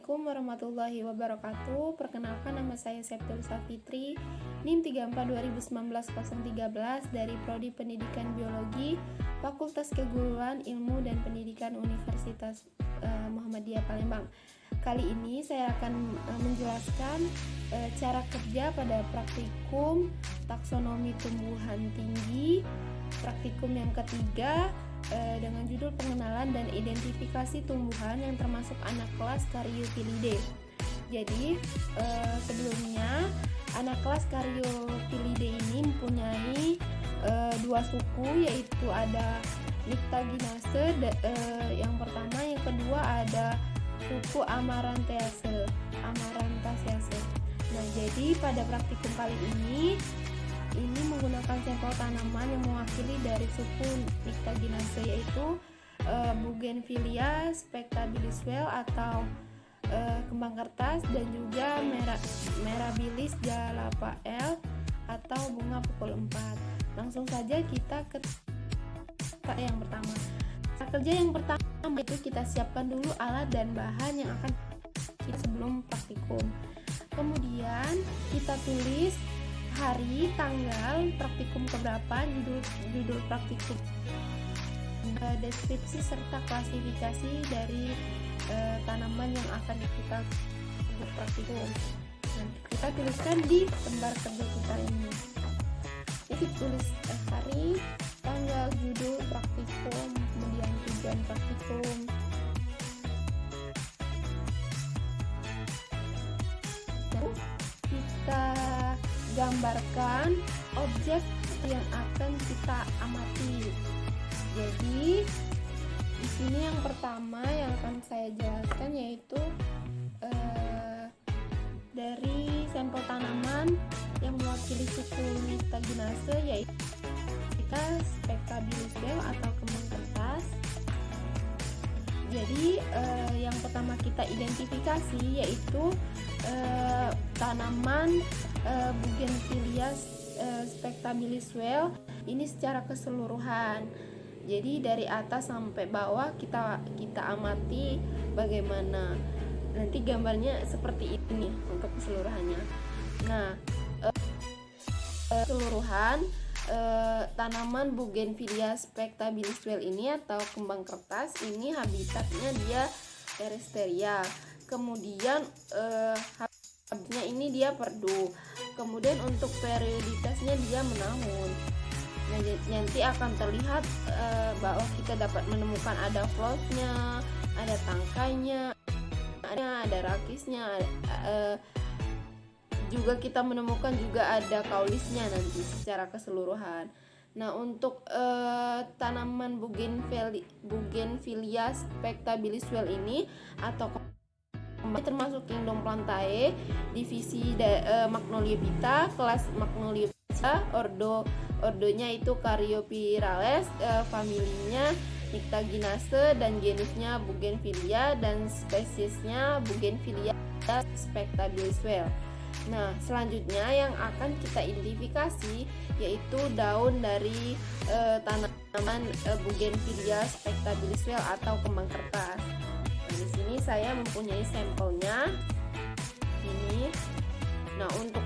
Assalamualaikum warahmatullahi wabarakatuh. Perkenalkan, nama saya Septul Safitri, NIM 34 2019 013 dari Prodi Pendidikan Biologi, Fakultas Keguruan Ilmu dan Pendidikan Universitas Muhammadiyah Palembang. Kali ini saya akan menjelaskan cara kerja pada praktikum taksonomi tumbuhan tinggi, praktikum yang ketiga, dengan judul pengenalan dan identifikasi tumbuhan yang termasuk anak kelas Caryophyllaceae. Jadi sebelumnya anak kelas Caryophyllaceae ini mempunyai dua suku, yaitu ada Nyctaginaceae yang pertama, yang kedua ada suku Amarantaceae. Nah, jadi pada praktikum kali ini menggunakan sampel tanaman yang mewakili dari suku Nyctaginaceae, yaitu Bougainvillea spectabilis-Well atau kembang kertas, dan juga Mirabilis Jalapael atau bunga pukul 4. Langsung saja kita ke yang pertama. Cara kerja yang pertama itu kita siapkan dulu alat dan bahan yang akan kita sebelum praktikum. Kemudian kita tulis hari, tanggal, praktikum keberapa, judul praktikum, deskripsi serta klasifikasi dari tanaman yang akan kita praktikum. Nanti kita tuliskan di lembar kerja kita ini. Jadi tulis hari, tanggal, judul praktikum, kemudian tujuan praktikum. Dan kita gambarkan objek yang akan kita amati. Jadi di sini yang pertama yang akan saya jelaskan yaitu dari sampel tanaman yang mewakili suku Nyctaginaceae, yaitu kita Spectabilis-Well atau kembang kertas. Jadi yang pertama kita identifikasi yaitu tanaman Bougainvillea spectabilis-Well ini secara keseluruhan. Jadi dari atas sampai bawah kita amati bagaimana. Nanti gambarnya seperti ini untuk keseluruhannya. Nah, keseluruhan tanaman Bougainvillea spectabilis-Well ini atau kembang kertas ini habitatnya dia terrestrial. Kemudian habitatnya ini dia perdu. Kemudian untuk perioditasnya dia menahun. Nah, nanti akan terlihat bahwa kita dapat menemukan ada flowernya, ada tangkainya, ada rakisnya, juga kita menemukan juga ada kaulisnya nanti secara keseluruhan. Nah, untuk tanaman Bougainvillea spectabilis-Well ini atau termasuk Kingdom Plantae, divisi Magnoliophyta, kelas Magnoliophyta, ordonya itu Caryophyllaceae, familinya Nyctaginaceae dan genusnya Bougainvillea dan spesiesnya Bougainvillea spectabilis-Well. Nah, selanjutnya yang akan kita identifikasi yaitu daun dari tanaman Bougainvillea spectabilis-Well atau kembang kertas. Nah, di sini saya mempunyai sampelnya ini. Nah, untuk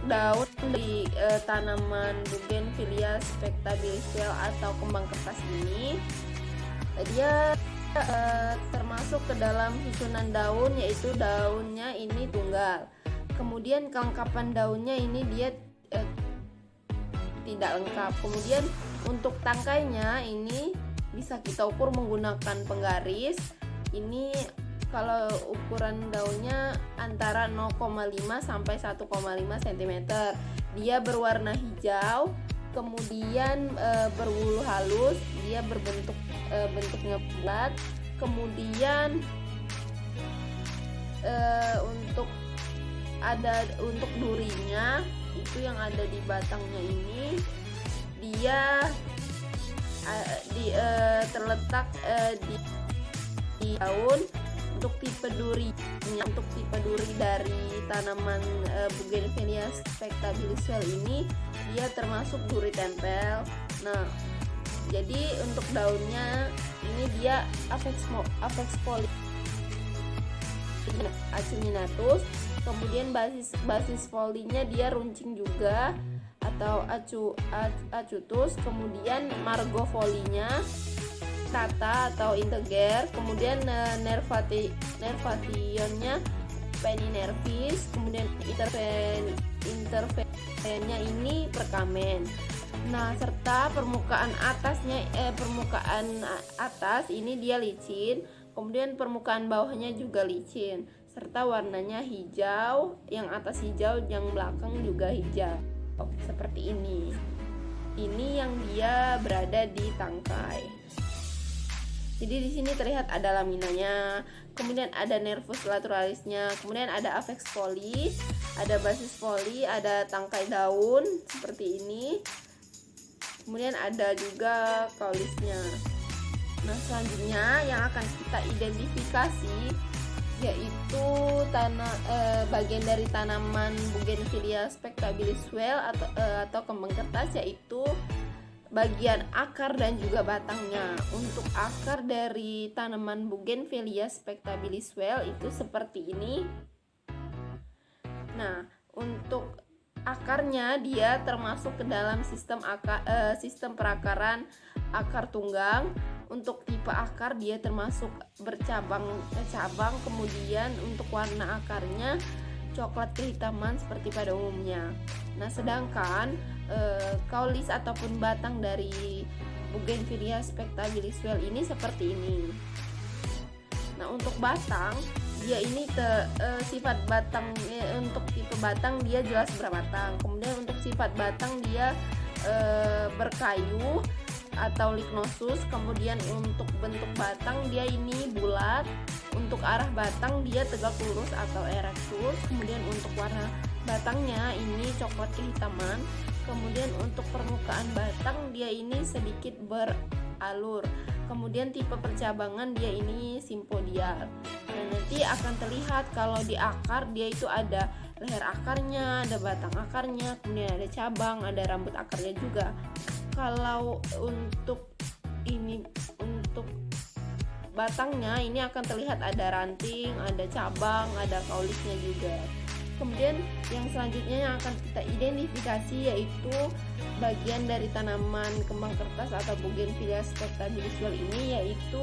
daun di tanaman Bougainvillea spectabilis-Well atau kembang kertas ini, dia termasuk ke dalam susunan daun, yaitu daunnya ini tunggal. Kemudian kelengkapan daunnya ini dia tidak lengkap. Kemudian untuk tangkainya ini bisa kita ukur menggunakan penggaris. Ini kalau ukuran daunnya antara 0,5 sampai 1,5 cm. Dia berwarna hijau, kemudian berbulu halus, dia bentuknya bulat. Kemudian untuk durinya itu yang ada di batangnya ini, dia terletak di daun. Untuk tipe duri dari tanaman Bougainvillea spectabilis-Well ini dia termasuk duri tempel. Nah, Jadi untuk daunnya ini dia Apex Poly acuminatus, kemudian basis folinya dia runcing juga atau acutus, kemudian margofolinya tata atau integer, kemudian nervationnya peninervis, kemudian intervennya ini perkamen. Nah, serta permukaan atas ini dia licin, kemudian permukaan bawahnya juga licin, serta warnanya hijau, yang atas hijau, yang belakang juga hijau. Seperti ini. Ini yang dia berada di tangkai. Jadi di sini terlihat ada laminanya, kemudian ada nervus lateralisnya, kemudian ada apex foli, ada basis foli, ada tangkai daun seperti ini. Kemudian ada juga kaulisnya. Nah, selanjutnya yang akan kita identifikasi yaitu bagian dari tanaman Bougainvillea spectabilis well atau kembang kertas, yaitu bagian akar dan juga batangnya. Untuk akar dari tanaman Bougainvillea spectabilis well itu seperti ini. Nah, untuk akarnya dia termasuk ke dalam sistem perakaran akar tunggang. Untuk tipe akar dia termasuk bercabang, kemudian untuk warna akarnya coklat kehitaman seperti pada umumnya. Nah, sedangkan kaulis ataupun batang dari Bougainvillea spectabilis well ini seperti ini. Nah, untuk batang dia ini sifat batang untuk tipe batang dia jelas berbatang. Kemudian untuk sifat batang dia berkayu atau lignosus. Kemudian untuk bentuk batang dia ini bulat. Untuk arah batang dia tegak lurus atau erectus. Kemudian untuk warna batangnya ini coklat kehitaman. Kemudian untuk permukaan batang dia ini sedikit beralur. Kemudian tipe percabangan dia ini simpodial. Nah, nanti akan terlihat kalau di akar dia itu ada leher akarnya, ada batang akarnya, kemudian ada cabang, ada rambut akarnya juga. Kalau untuk batangnya ini akan terlihat ada ranting, ada cabang, ada kaulisnya juga. Kemudian yang selanjutnya yang akan kita identifikasi yaitu bagian dari tanaman kembang kertas atau Bougainvillea spectabilis well ini, yaitu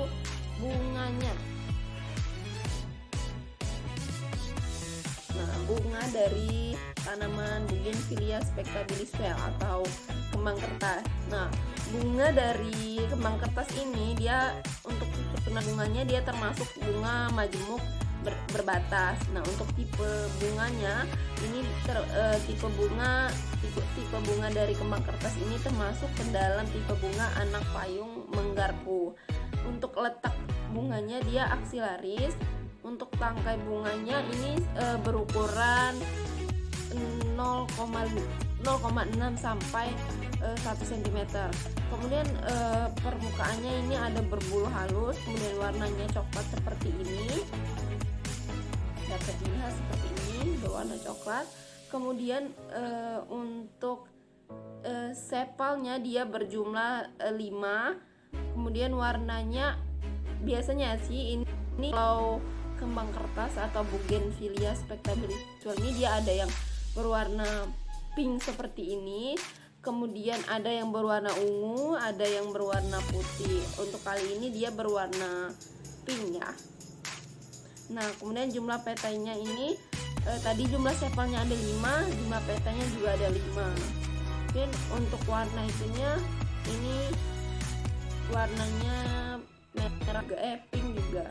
bunganya. Nah, bunga dari tanaman Bougainvillea spectabilis well atau kembang kertas. Nah, bunga dari kembang kertas ini dia untuk bunganya dia termasuk bunga majemuk berbatas. Nah, untuk tipe bunganya ini tipe bunga dari kembang kertas ini termasuk ke dalam tipe bunga anak payung menggarpu. Untuk letak bunganya dia aksilaris. Untuk tangkai bunganya ini berukuran 0,6 sampai 1 cm. Kemudian permukaannya ini ada berbulu halus, kemudian warnanya coklat seperti ini. Dapat dilihat seperti ini berwarna coklat. Kemudian untuk sepalnya dia berjumlah 5. Kemudian warnanya biasanya sih ini kalau kembang kertas atau Bougainvillea spectabilis well ini dia ada yang berwarna pink seperti ini, kemudian ada yang berwarna ungu, ada yang berwarna putih. Untuk kali ini dia berwarna pink ya. Nah, kemudian jumlah petainya ini tadi jumlah sepalnya ada 5, jumlah petainya juga ada 5. Dan untuk warna itunya ini warnanya merah pink juga.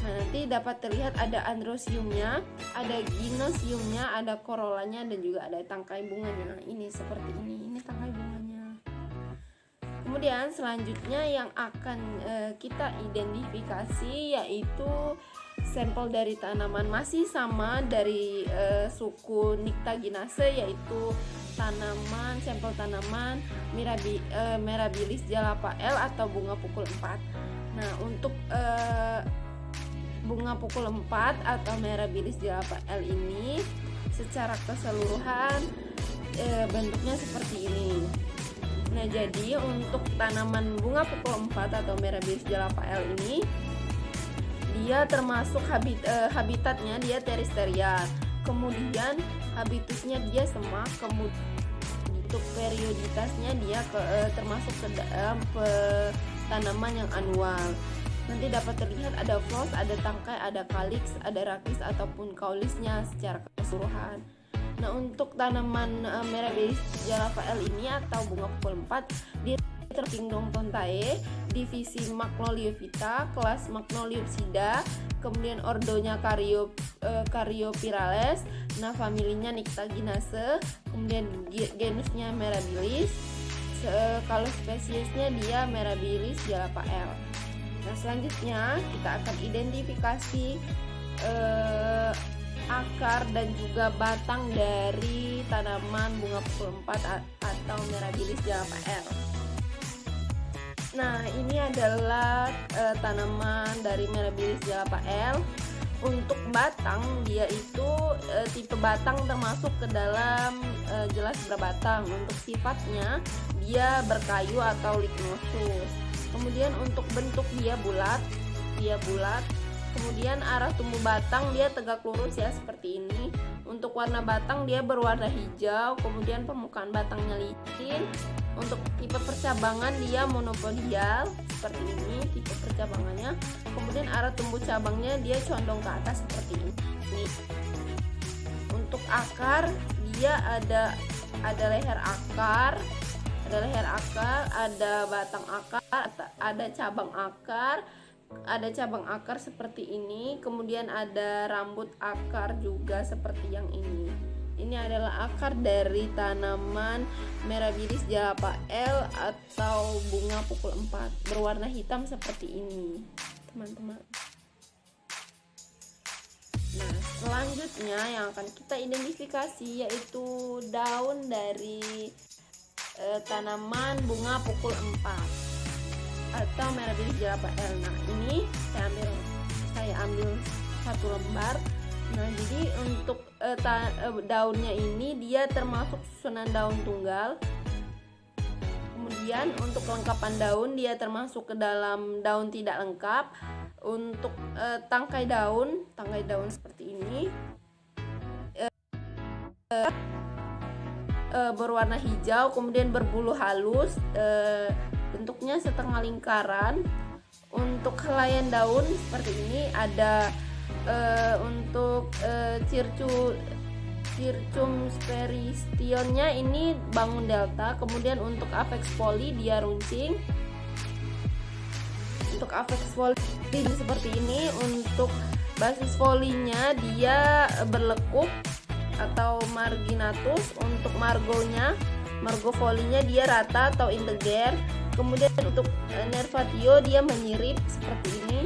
Nah, nanti dapat terlihat ada androsiumnya, ada ginosiumnya, ada korolanya, dan juga ada tangkai bunganya. Ini seperti ini tangkai bunganya. Kemudian selanjutnya yang akan kita identifikasi yaitu sampel dari tanaman masih sama dari suku Nyctaginaceae, yaitu sampel tanaman Mirabilis jalapa L atau bunga pukul 4. Nah, untuk bunga pukul 4 atau Mirabilis jalapa L ini secara keseluruhan bentuknya seperti ini. Nah, jadi untuk tanaman bunga pukul 4 atau Mirabilis Jalapael ini dia termasuk habitatnya dia terestrial. Kemudian habitusnya dia semak, kemudian untuk perioditasnya dia termasuk ke dalam tanaman yang annual. Nanti dapat terlihat ada floss, ada tangkai, ada calyx, ada rakis ataupun kaulisnya secara keseluruhan. Nah, untuk tanaman Mirabilis Jalapael ini atau bunga pukul 4 dia Kingdom Tontae, divisi Magnoliophyta, kelas Magnoliopsida, kemudian ordonya Caryopyrales, nah familinya Nyctaginaceae, kemudian genusnya Mirabilis, kalau spesiesnya dia Mirabilis Jalapael. Nah, selanjutnya kita akan identifikasi akar dan juga batang dari tanaman bunga pukul 4 atau Mirabilis Jalapael. Nah, ini adalah tanaman dari Mirabilis Jalapael. Untuk batang, dia itu tipe batang termasuk ke dalam jelas berbatang. Untuk sifatnya, dia berkayu atau lignosus. Kemudian untuk bentuk dia bulat. Kemudian arah tumbuh batang dia tegak lurus ya, seperti ini. Untuk warna batang dia berwarna hijau, kemudian permukaan batangnya licin. Untuk tipe percabangan dia monopodial, seperti ini tipe percabangannya. Kemudian arah tumbuh cabangnya dia condong ke atas seperti ini. Untuk akar dia ada leher akar, ada batang akar, ada cabang akar seperti ini. Kemudian ada rambut akar juga seperti yang ini. Ini adalah akar dari tanaman Mirabilis Jalapael atau bunga pukul 4, berwarna hitam seperti ini, teman-teman. Nah, selanjutnya yang akan kita identifikasi yaitu daun dari tanaman bunga pukul 4 atau Mirabilis Jalapael. Nah, ini saya ambil satu lembar. Nah, jadi untuk daunnya ini dia termasuk susunan daun tunggal. Kemudian untuk kelengkapan daun dia termasuk ke dalam daun tidak lengkap. Untuk tangkai daun seperti ini berwarna hijau, kemudian berbulu halus, bentuknya setengah lingkaran. Untuk helaian daun seperti ini ada untuk Circum speristionnya ini bangun delta. Kemudian untuk apex foli dia runcing. Untuk apex foli seperti ini. Untuk basis folinya dia berlekuk atau marginatus. Untuk margo folinya dia rata atau integer. Kemudian untuk nervatio dia menyirip seperti ini.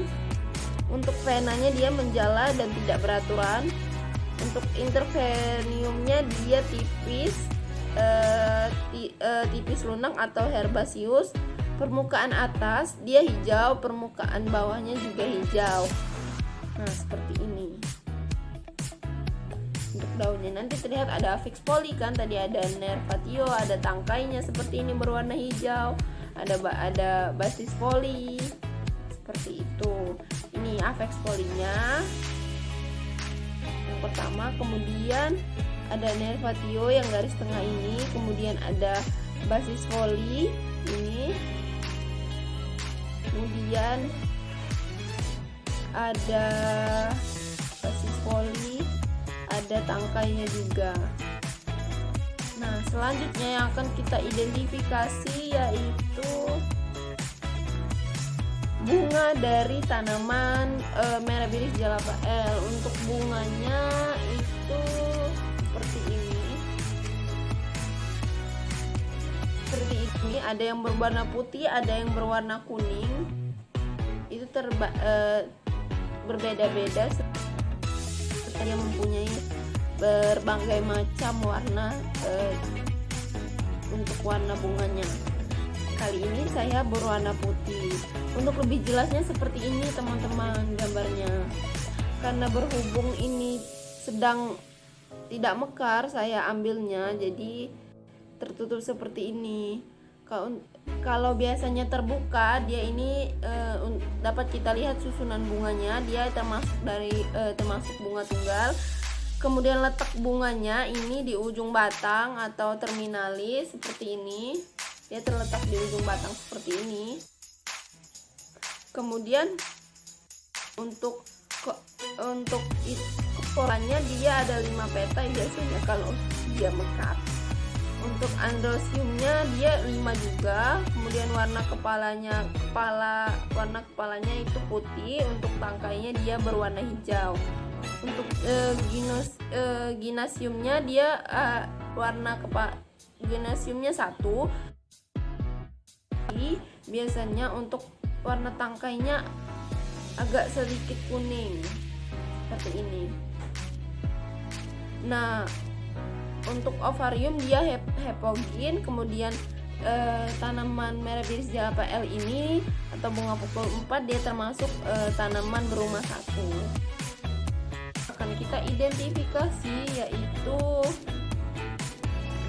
Untuk venanya dia menjala dan tidak beraturan. Untuk interveniumnya dia tipis lunak atau herbaceous. Permukaan atas dia hijau, permukaan bawahnya juga hijau. Nah, seperti ini. Untuk daunnya nanti terlihat ada apex foli kan, tadi ada nervatio, ada tangkainya seperti ini berwarna hijau. Ada basis foli seperti itu. Ini apex folinya yang pertama, kemudian ada nervatio yang garis tengah ini, kemudian ada basis foli ini, kemudian ada basis foli, ada tangkainya juga. Nah, selanjutnya yang akan kita identifikasi yaitu bunga dari tanaman Mirabilis Jalapael. Untuk bunganya itu seperti ini. Ada yang berwarna putih, ada yang berwarna kuning. Itu berbeda-beda, yang mempunyai berbagai macam warna untuk warna bunganya. Kali ini saya berwarna putih. Untuk lebih jelasnya seperti ini teman-teman gambarnya. Karena berhubung ini sedang tidak mekar, saya ambilnya jadi tertutup seperti ini. Kalau biasanya terbuka, dia ini dapat kita lihat susunan bunganya. Dia termasuk bunga tunggal. Kemudian letak bunganya ini di ujung batang atau terminalis seperti ini. Dia terletak di ujung batang seperti ini. Kemudian untuk polanya dia ada 5 petai biasanya kalau dia mekar. Untuk androsiumnya dia 5 juga. Kemudian warna kepalanya itu putih. Untuk tangkainya dia berwarna hijau. Untuk ginasiumnya dia ginasiumnya 1. Biasanya untuk warna tangkainya agak sedikit kuning seperti ini. Nah, untuk ovarium dia hepogin. Kemudian tanaman merah biris jalapa L ini atau bunga pukul 4 dia termasuk tanaman berumah 1. Akan kita identifikasi yaitu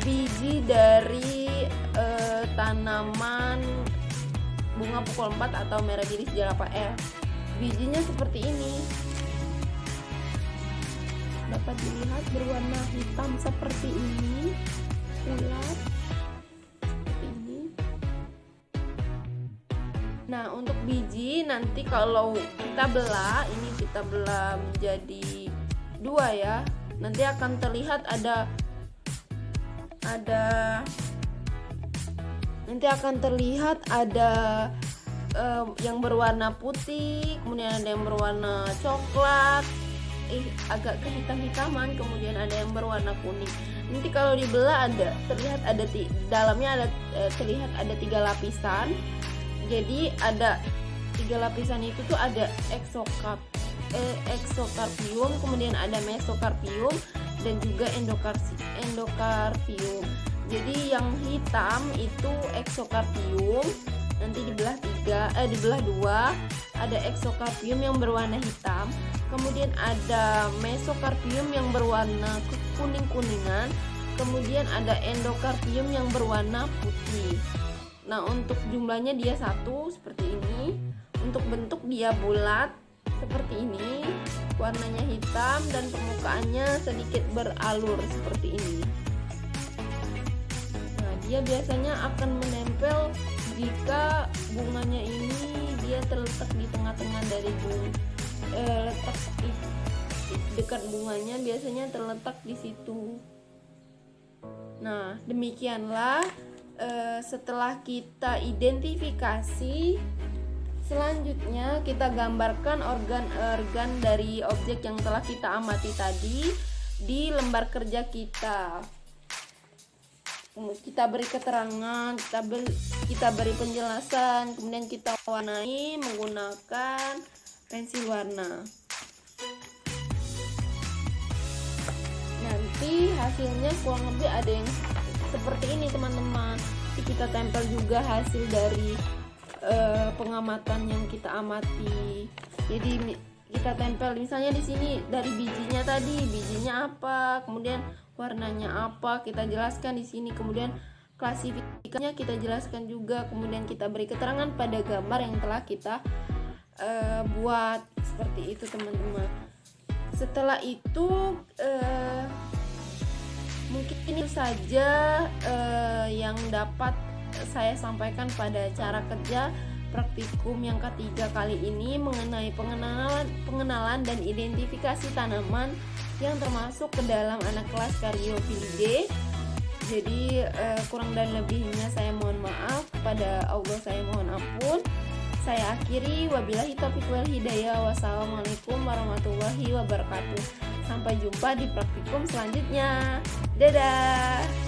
biji dari tanaman bunga pukul 4 atau merah biris jalapa L. Bijinya seperti ini, dapat dilihat berwarna hitam seperti ini, ulat seperti ini. Nah, untuk biji nanti kalau kita belah, ini kita belah menjadi 2 ya. Nanti akan terlihat ada yang berwarna putih, kemudian ada yang berwarna coklat, agak kehitam-hitaman, kemudian ada yang berwarna kuning. Nanti kalau dibelah terlihat ada 3 lapisan. Jadi ada 3 lapisan itu tuh ada exocarpium, kemudian ada mesocarpium dan juga endocarpium. Jadi yang hitam itu exocarpium, nanti dibelah 2, ada exocarpium yang berwarna hitam, kemudian ada mesocarpium yang berwarna kuning-kuningan, kemudian ada endocarpium yang berwarna putih. Nah, untuk jumlahnya dia 1 seperti ini. Untuk bentuk dia bulat seperti ini, warnanya hitam dan permukaannya sedikit beralur seperti ini. Nah, dia biasanya akan menempel jika bunganya ini dia terletak di tengah-tengah dari letak dekat bunganya biasanya terletak di situ. Nah, demikianlah setelah kita identifikasi, selanjutnya kita gambarkan organ-organ dari objek yang telah kita amati tadi di lembar kerja kita. Kita beri keterangan, kita beri penjelasan, kemudian kita warnai menggunakan pensil warna. Nanti hasilnya kurang lebih ada yang seperti ini teman-teman. Kita tempel juga hasil dari pengamatan yang kita amati. Jadi kita tempel misalnya di sini dari bijinya tadi, bijinya apa, kemudian warnanya apa, kita jelaskan di sini, kemudian klasifikasinya kita jelaskan juga, kemudian kita beri keterangan pada gambar yang telah kita buat seperti itu teman-teman. Setelah itu mungkin ini saja yang dapat saya sampaikan pada cara kerja praktikum yang ketiga kali ini mengenai pengenalan dan identifikasi tanaman yang termasuk ke dalam anak kelas Caryophyllaceae. Jadi kurang dan lebihnya saya mohon maaf, kepada Allah saya mohon ampun. Saya akhiri, wabillahi taufiq wal hidayah. Wassalamualaikum warahmatullahi wabarakatuh. Sampai jumpa di praktikum selanjutnya. Dadah.